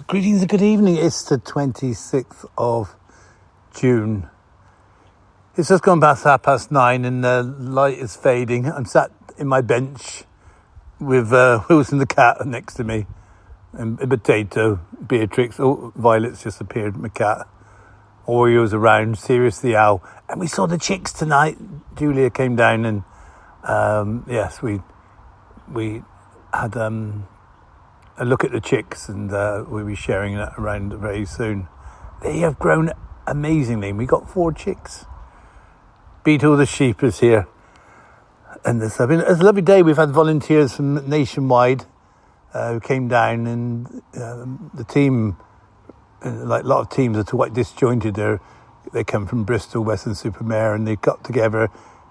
Greetings and good evening. It's the 26th of June. It's just gone past 9:30 and the light is fading. I'm sat in my bench with Wilson the cat next to me and Potato, Beatrix, Violet's just appeared, my cat. Oreo's around, Sirius the owl. And we saw the chicks tonight. Julia came down and yes, we had a look at the chicks and we'll be sharing that around very soon. They have grown amazingly. We got 4 chicks. Beetle the sheep is here. And it's a lovely day. We've had volunteers from nationwide who came down, and the team, like a lot of teams are quite disjointed. They come from Bristol, Weston-super-Mare, and they got together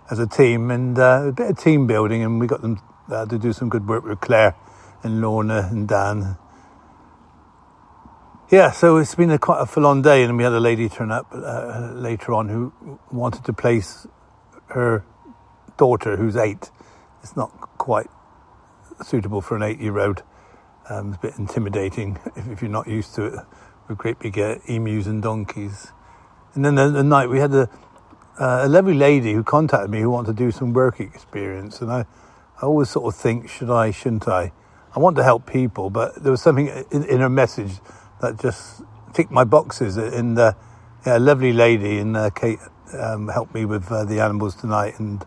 as a team and a bit of team building, and we got them to do some good work with Claire and Lorna and Dan. Yeah, so it's been quite a full-on day, and we had a lady turn up later on who wanted to place her daughter, who's 8. It's not quite suitable for an 8-year-old. It's a bit intimidating if you're not used to it, with great big emus and donkeys. And then the night we had a lovely lady who contacted me who wanted to do some work experience, and I always sort of think, should I, shouldn't I? I want to help people, but there was something in her message that just ticked my boxes. And a lovely lady, and Kate helped me with the animals tonight, and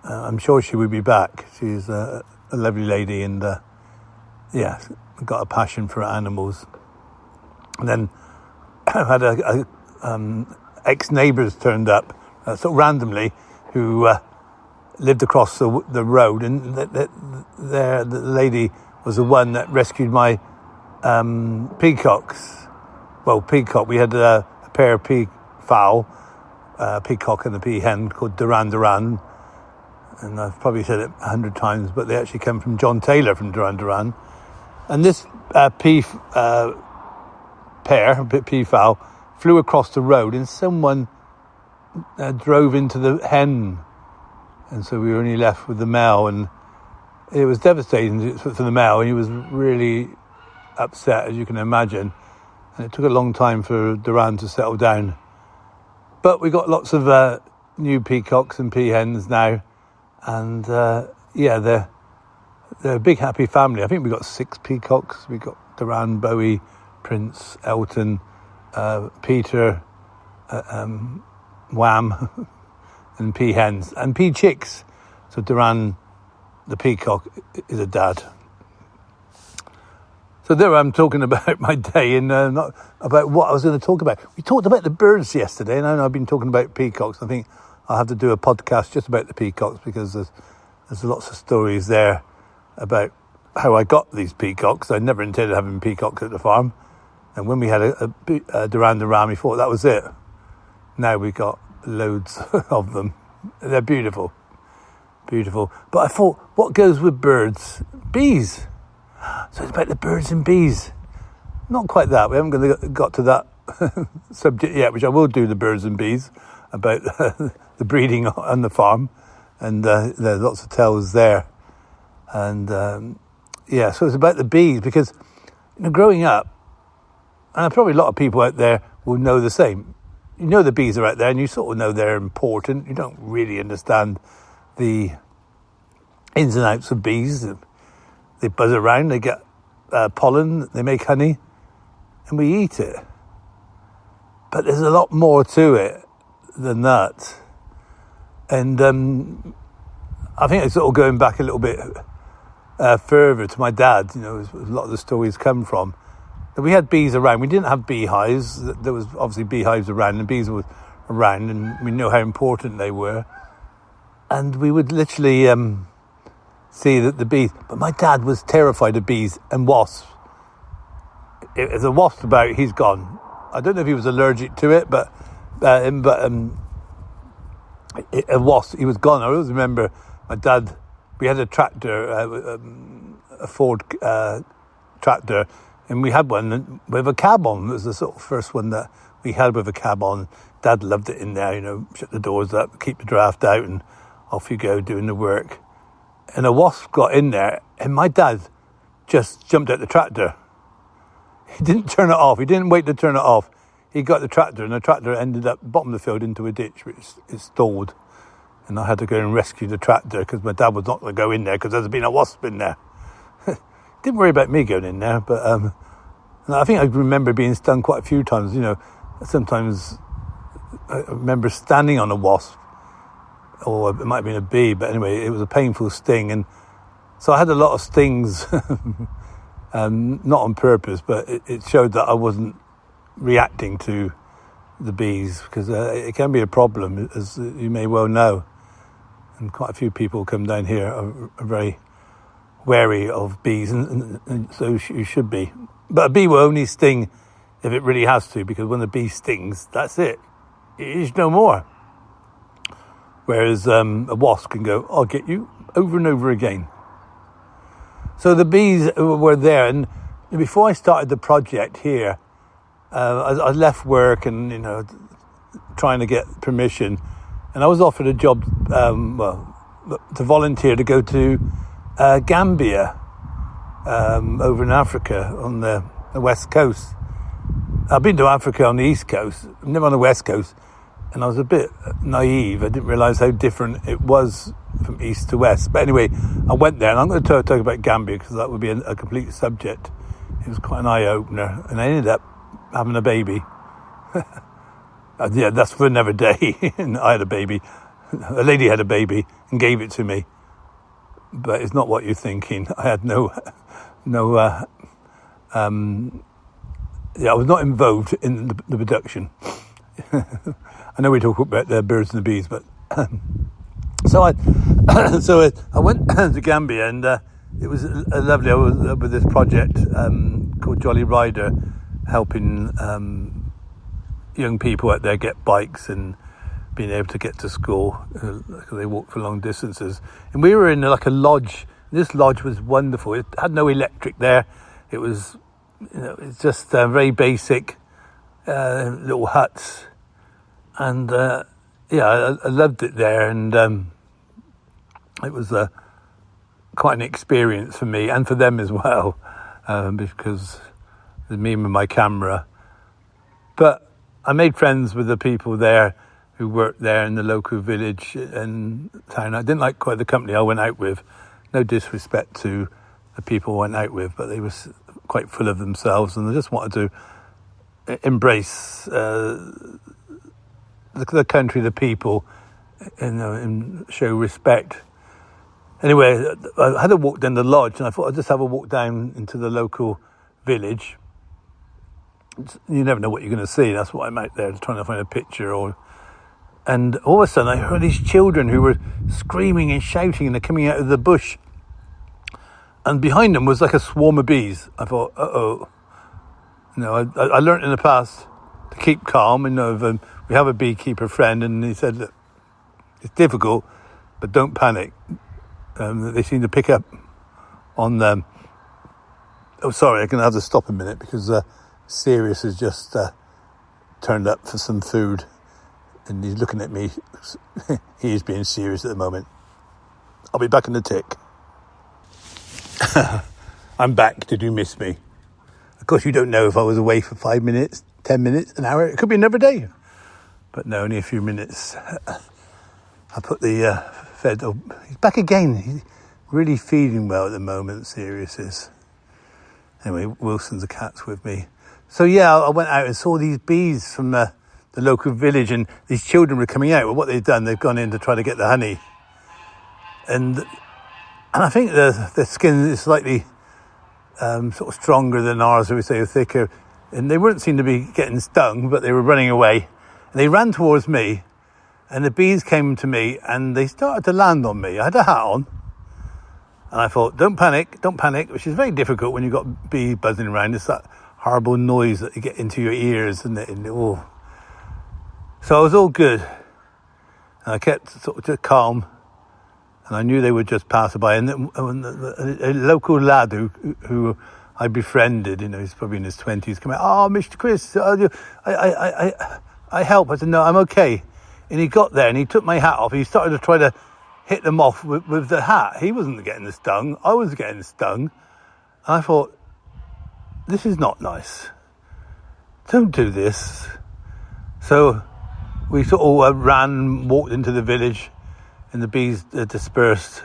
I'm sure she will be back. She's a lovely lady, and got a passion for animals. And then I had ex-neighbours turned up, sort of randomly, who lived across the road, and the lady was the one that rescued my peacocks. Well, peacock, we had a pair of peafowl, peacock and a peahen called Duran Duran, and I've probably said it 100 times, but they actually come from John Taylor from Duran Duran. And this peafowl flew across the road, and someone drove into the hen, and so we were only left with the male, and it was devastating for the male, and he was really upset, as you can imagine, and it took a long time for Duran to settle down. But we got lots of new peacocks and peahens now, and they're a big happy family. I think we got 6 peacocks. We got Duran, Bowie, Prince, Elton, Peter, Wham, and peahens and pea chicks. So Duran, the peacock, is a dad. So there I'm talking about my day, and not about what I was going to talk about. We talked about the birds yesterday, and I know I've been talking about peacocks. I think I'll have to do a podcast just about the peacocks, because there's lots of stories there about how I got these peacocks. I never intended having peacocks at the farm, and when we had a Duran Duran, we thought that was it. Now we got loads of them. They're beautiful. Beautiful. But I thought, what goes with birds? Bees. So it's about the birds and bees. Not quite that. We haven't got to that subject yet, which I will do, the birds and bees, about the breeding on the farm. And there's lots of tales there. And so it's about the bees, because growing up, and probably a lot of people out there will know the same. You know the bees are out there, and you sort of know they're important. You don't really understand the ins and outs of bees. They buzz around, they get pollen, they make honey, and we eat it. But there's a lot more to it than that. And I think it's sort of going back a little bit further to my dad, a lot of the stories come from. We had bees around. We didn't have beehives. There was obviously beehives around, and bees were around, and we know how important they were. And we would literally see that the bees... But my dad was terrified of bees and wasps. If there's a wasp about, he's gone. I don't know if he was allergic to it, but a wasp, he was gone. I always remember my dad... We had a tractor, a Ford tractor, and we had one with a cab on. It was the sort of first one that we had with a cab on. Dad loved it in there, shut the doors up, keep the draft out, and off you go doing the work. And a wasp got in there, and my dad just jumped out the tractor. he didn't turn it off. He didn't wait to turn it off. He got the tractor, and the tractor ended up bottom of the field into a ditch, which is stalled. And I had to go and rescue the tractor because my dad was not going to go in there because there's been a wasp in there. Didn't worry about me going in there, but I think I remember being stung quite a few times. Sometimes I remember standing on a wasp, or it might have been a bee, but anyway, it was a painful sting. And so I had a lot of stings, not on purpose, but it showed that I wasn't reacting to the bees, because it can be a problem, as you may well know. And quite a few people come down here are very wary of bees, and so you should be. But a bee will only sting if it really has to, because when the bee stings, that's it. It is no more. Whereas a wasp can go, I'll get you, over and over again. So the bees were there, and before I started the project here, I left work and, trying to get permission, and I was offered a job, to volunteer to go to Gambia, over in Africa on the west coast. I've been to Africa on the east coast, never on the west coast, and I was a bit naive. I didn't realise how different it was from east to west. But anyway, I went there, and I'm going to talk about Gambia because that would be a complete subject. It was quite an eye-opener, and I ended up having a baby. Yeah, that's for another day. I had a baby. A lady had a baby and gave it to me. But it's not what you're thinking. I had I was not involved in the production. I know we talk about the birds and the bees, but so I went to Gambia, and it was lovely. I was with this project called Jolly Rider, helping young people out there get bikes and being able to get to school because they walk for long distances. And we were in like a lodge. This lodge was wonderful. It had no electric there. It was, it's just very basic little huts. And I loved it there. And it was quite an experience for me and for them as well, because me and my camera. But I made friends with the people there who worked there in the local village and town. I didn't like quite the company I went out with. No disrespect to the people I went out with, but they were quite full of themselves, and I just wanted to embrace the country, the people, and show respect. Anyway, I had a walk down the lodge, and I thought I'd just have a walk down into the local village. You never know what you're going to see. That's why I'm out there trying to find a picture. And all of a sudden I heard these children who were screaming and shouting, and they're coming out of the bush. And behind them was like a swarm of bees. I thought, uh-oh. I learned in the past to keep calm. And we have a beekeeper friend, and he said, look, it's difficult, but don't panic. They seem to pick up on them. Oh, sorry, I'm going to have to stop a minute because Sirius has just turned up for some food, and he's looking at me. He is being serious at the moment. I'll be back in the tick. I'm back. Did you miss me? Of course, you don't know if I was away for 5 minutes, 10 minutes, an hour. It could be another day. But no, only a few minutes. I put the fed. Oh, he's back again. He's really feeding well at the moment, Sirius is. Anyway, Wilson's the cat's with me. So yeah, I went out and saw these bees from the local village, and these children were coming out. Well, what they've done, they've gone in to try to get the honey. And I think the skin is slightly sort of stronger than ours, so we say thicker. And they wouldn't seem to be getting stung, but they were running away. And they ran towards me, and the bees came to me, and they started to land on me. I had a hat on, and I thought, don't panic, which is very difficult when you've got bees buzzing around. It's that horrible noise that you get into your ears, and oh. So I was all good, and I kept sort of just calm, and I knew they would just pass by. And a local lad who I befriended, he's probably in his 20s, came out, oh, Mr. Chris, I help. I said, no, I'm okay. And he got there and he took my hat off. He started to try to hit them off with the hat. He wasn't getting stung. I was getting stung. And I thought, this is not nice. don't do this. So we sort of walked into the village, and the bees dispersed.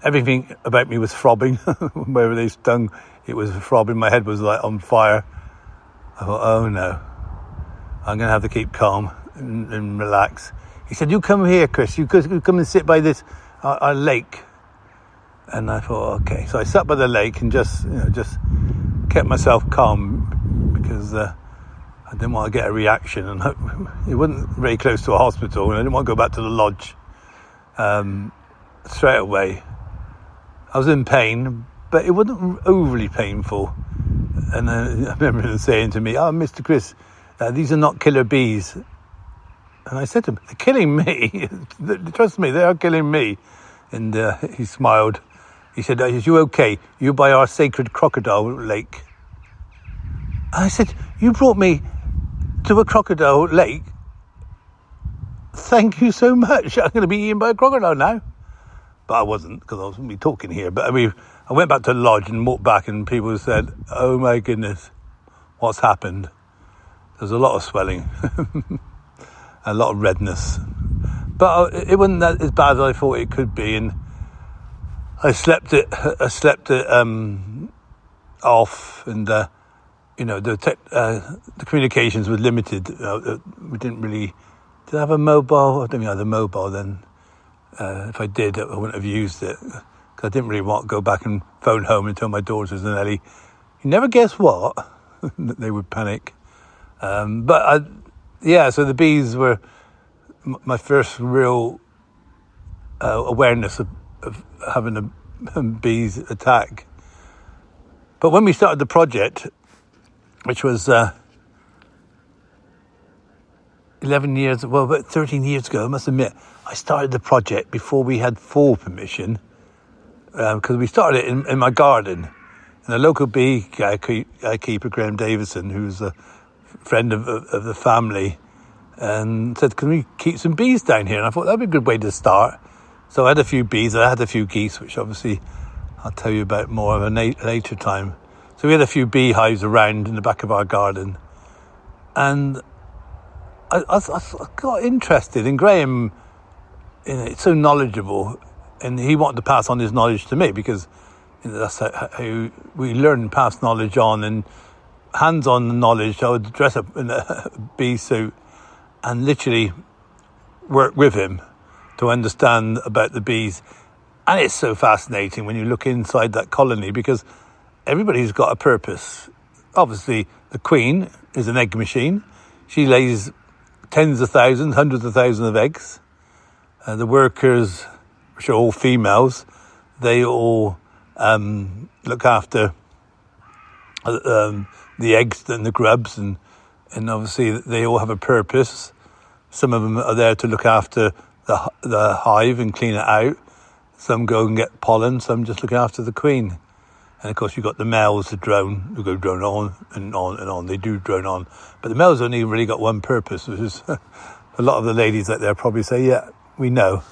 Everything about me was throbbing. Wherever they stung, it was throbbing. My head was like on fire. I thought, oh no, I'm going to have to keep calm and relax. He said, you come here, Chris. You come and sit by this our lake. And I thought, okay. So I sat by the lake and just kept myself calm because I didn't want to get a reaction. And it wasn't very close to a hospital, and I didn't want to go back to the lodge straight away. I was in pain, but it wasn't overly painful. And I remember them saying to me, oh, Mr. Chris, these are not killer bees. And I said to him, they're killing me. Trust me, they are killing me. And he smiled. He said, are you okay? You by our sacred crocodile lake. I said, you brought me to a crocodile lake? Thank you so much. I'm going to be eaten by a crocodile now. But I wasn't, because I was going to be talking here. But I went back to the lodge and walked back, and people said, oh my goodness, what's happened? There's a lot of swelling, a lot of redness. But it wasn't as bad as I thought it could be, and I slept it off, and the communications were limited. We didn't really. Did I have a mobile? I don't think I had a mobile then. If I did, I wouldn't have used it because I didn't really want to go back and phone home and tell my daughters and Ellie. You never guess what? They would panic. So the bees were my first real awareness of having a bees attack. But when we started the project, which was 13 years ago, I must admit, I started the project before we had full permission, because we started it in my garden. And the local beekeeper, Graham Davison, who's a friend of the family, and said, can we keep some bees down here? And I thought that'd be a good way to start. So I had a few bees, I had a few geese, which obviously I'll tell you about more of a later time. So we had a few beehives around in the back of our garden. And I got interested, and Graham, it's so knowledgeable, and he wanted to pass on his knowledge to me, because that's how we learn, pass knowledge on, and hands-on knowledge. I would dress up in a bee suit and literally work with him to understand about the bees. And it's so fascinating when you look inside that colony, because everybody's got a purpose. Obviously, the queen is an egg machine. She lays tens of thousands, hundreds of thousands of eggs. The workers, which are all females, they all look after the eggs and the grubs, and obviously they all have a purpose. Some of them are there to look after the hive and clean it out. Some go and get pollen, some just look after the queen. And of course you've got the males, the drone, who go drone on and on and on. They do drone on. But the males only really got one purpose, which is a lot of the ladies out there probably say, yeah, we know.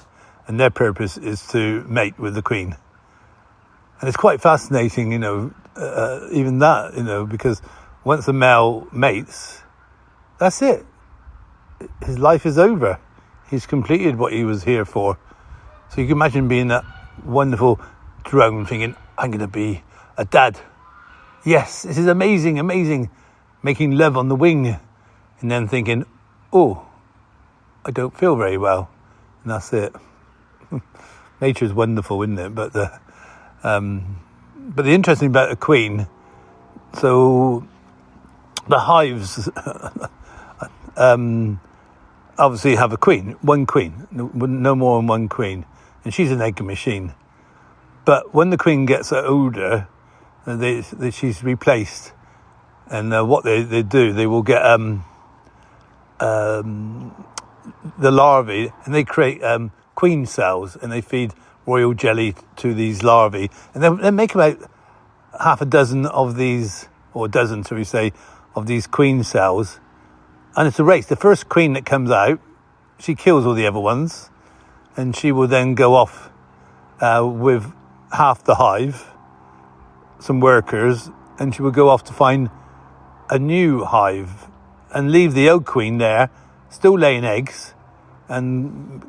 And their purpose is to mate with the queen. And it's quite fascinating, even that, because once a male mates, that's it. His life is over. He's completed what he was here for. So you can imagine being that wonderful drone thinking, I'm going to be a dad. Yes, this is amazing, amazing. Making love on the wing. And then thinking, oh, I don't feel very well. And that's it. Nature's wonderful, isn't it? But the interesting about a queen, so the hives obviously have a queen, one queen, no more than one queen, and she's an egg machine. But when the queen gets older, she's replaced, and what they do, they will get the larvae, and they create queen cells, and they feed royal jelly to these larvae, and they make about half a dozen of these, or a dozen, shall we say, of these queen cells. And it's a race. The first queen that comes out, she kills all the other ones, and she will then go off with half the hive, some workers, and she will go off to find a new hive and leave the old queen there, still laying eggs and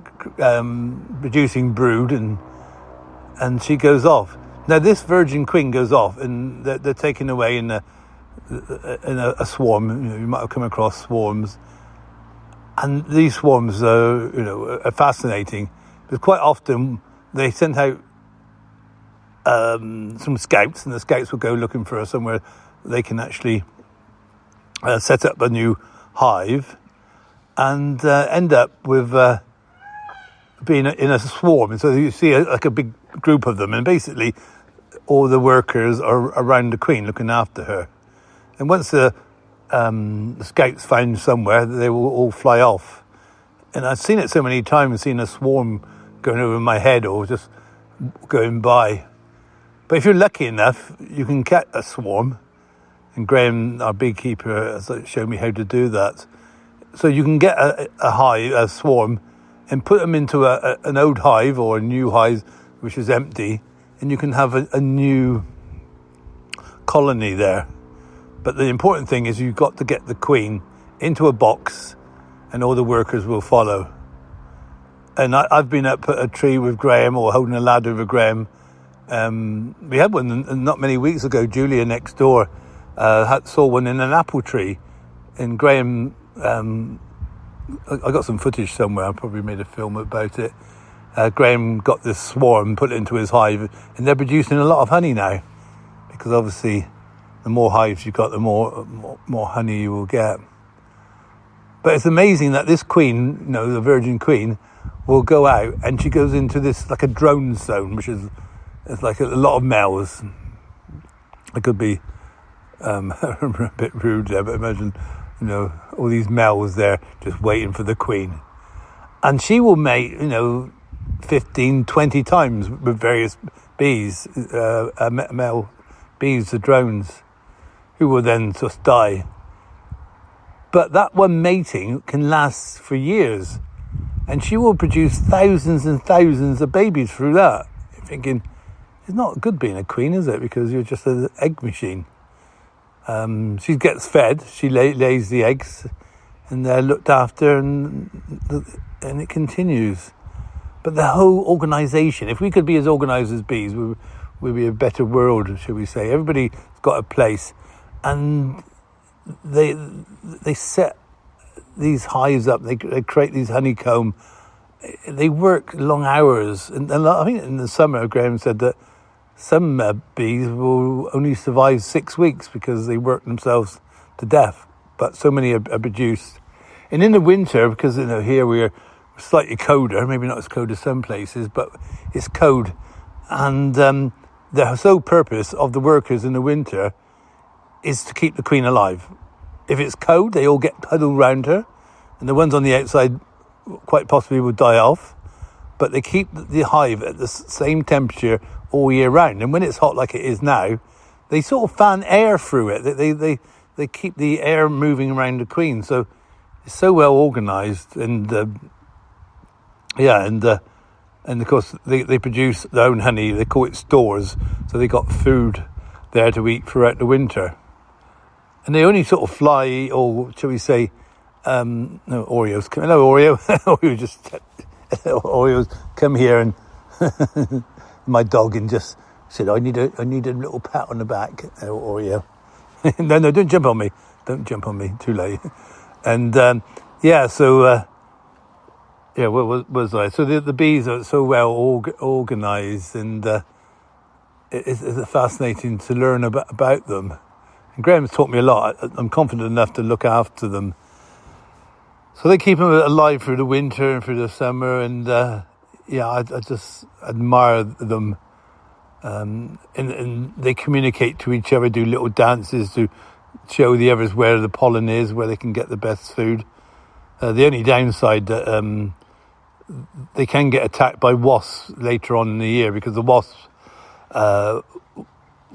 producing brood, and she goes off. Now this virgin queen goes off, and they're taken away in a swarm. You might have come across swarms, and these swarms are fascinating, because quite often they send out some scouts, and the scouts will go looking for somewhere they can actually set up a new hive, and end up with being in a swarm. And so you see like a big group of them, and basically all the workers are around the queen looking after her. And once the scouts find somewhere, they will all fly off. And I've seen it so many times, seen a swarm going over my head or just going by. But if you're lucky enough, you can catch a swarm. And Graham, our beekeeper, has shown me how to do that. So you can get a swarm, and put them into an old hive or a new hive which is empty, and you can have a new colony there. But the important thing is you've got to get the queen into a box, and all the workers will follow. And I've been up a tree with Graham, or holding a ladder with Graham. We had one not many weeks ago. Julia next door saw one in an apple tree, and Graham, I got some footage somewhere, I probably made a film about it. Graham got this swarm, put it into his hive, and they're producing a lot of honey now, because obviously the more hives you've got, the more honey you will get. But it's amazing that this queen, the virgin queen, will go out, and she goes into this like a drone zone, which is like a lot of males. It could be a bit rude there, but imagine all these males there just waiting for the queen, and she will mate 15, 20 times with various bees, male bees, the drones, who will then just die. But that one mating can last for years, and she will produce thousands and thousands of babies through that. You're thinking, it's not good being a queen, is it? Because you're just an egg machine. She gets fed, she lays the eggs, and they're looked after, and it continues. But the whole organisation, if we could be as organised as bees, we'd be a better world, shall we say. Everybody's got a place, and they set these hives up, they create these honeycomb, they work long hours, and I think in the summer, Graham said that some bees will only survive 6 weeks because they work themselves to death, but so many are produced. And in the winter, because here we're slightly colder, maybe not as cold as some places, but it's cold, and the sole purpose of the workers in the winter is to keep the queen alive. If it's cold, they all get huddled around her, and the ones on the outside quite possibly will die off, but they keep the hive at the same temperature all year round. And when it's hot like it is now, they sort of fan air through it. They keep the air moving around the queen. So it's so well organised, and of course they produce their own honey. They call it stores, so they got food there to eat throughout the winter. And they only sort of fly, or shall we say, no, Oreos. Hello, Oreo. Oreos come here, and my dog, and just said, I need a little pat on the back, Oreo. No, don't jump on me. Don't jump on me. Too late. And where was I? So the bees are so well organised, and it's fascinating to learn about them. And Graham's taught me a lot. I'm confident enough to look after them. So they keep them alive through the winter and through the summer, and I just admire them. And they communicate to each other, do little dances to show the others where the pollen is, where they can get the best food. The only downside that they can get attacked by wasps later on in the year, because the wasps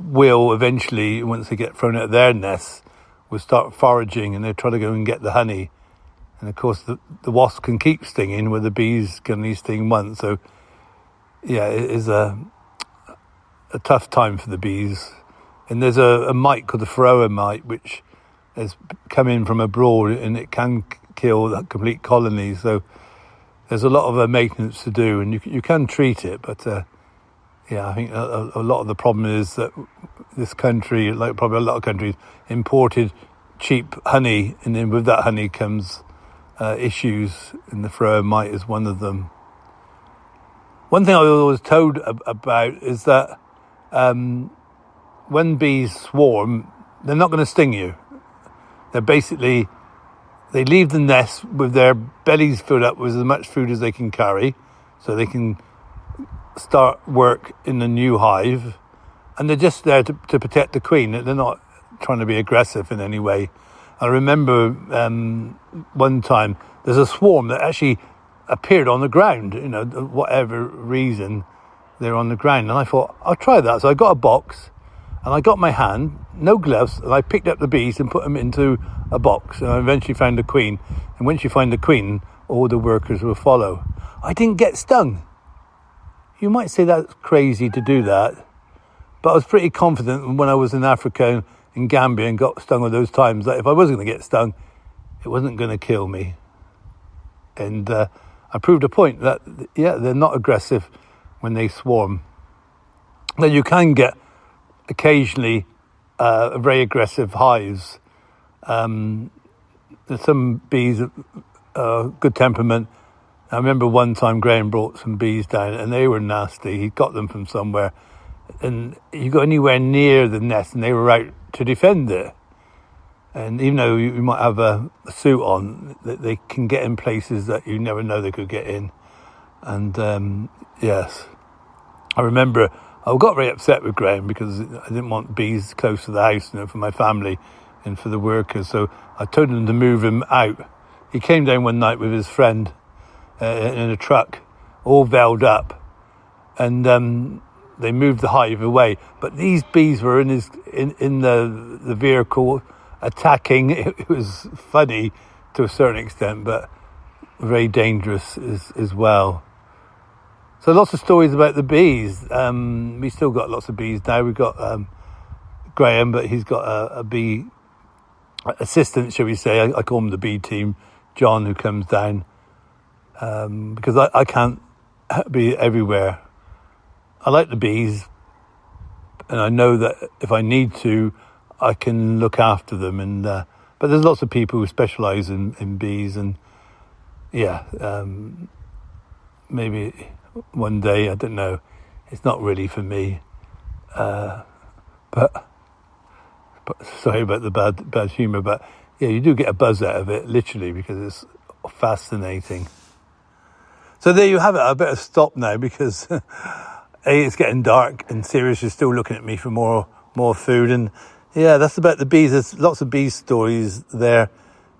will eventually, once they get thrown out of their nests, will start foraging, and they try to go and get the honey. And of course, the wasp can keep stinging, where the bees can only sting once. So, yeah, it is a tough time for the bees. And there's a mite called the Varroa mite, which has come in from abroad, and it can kill the complete colonies. So there's a lot of maintenance to do, and you can treat it, but I think a lot of the problem is that this country, like probably a lot of countries, imported cheap honey, and then with that honey comes issues, and the Varroa mite is one of them. One thing I was always told about is that when bees swarm, they're not going to sting you. They leave the nest with their bellies filled up with as much food as they can carry, so they can start work in the new hive, and they're just there to protect the queen. They're not trying to be aggressive in any way. I remember one time there's a swarm that actually appeared on the ground, whatever reason they're on the ground, and I thought, I'll try that. So I got a box, and I got my hand, no gloves, and I picked up the bees and put them into a box, and I eventually found the queen. And once you find the queen, all the workers will follow. I didn't get stung. You might say that's crazy to do that, but I was pretty confident when I was in Africa, in Gambia, and got stung all those times, that if I was going to get stung, it wasn't going to kill me. And I proved a point that, they're not aggressive when they swarm. Now, you can get occasionally very aggressive hives. There's some bees good temperament. I remember one time Graham brought some bees down, and they were nasty. He got them from somewhere, and you got anywhere near the nest and they were out to defend it. And even though you might have a suit on, they can get in places that you never know they could get in. And yes, I remember I got very upset with Graham because I didn't want bees close to the house, for my family and for the workers. So I told him to move him out. He came down one night with his friend in a truck, all veiled up, and they moved the hive away. But these bees were in the vehicle attacking. It was funny to a certain extent, but very dangerous as well. So lots of stories about the bees. We still got lots of bees now. We've got Graham, but he's got a bee assistant, shall we say. I call him the bee team, John, who comes down, because I can't be everywhere. I like the bees, and I know that if I need to, I can look after them. But there's lots of people who specialise in bees, and maybe one day, I don't know, it's not really for me. But sorry about the bad humour, but you do get a buzz out of it, literally, because it's fascinating. So there you have it. I better stop now because it's getting dark, and Sirius is still looking at me for more food. And that's about the bees. There's lots of bee stories there,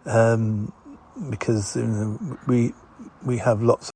because we have lots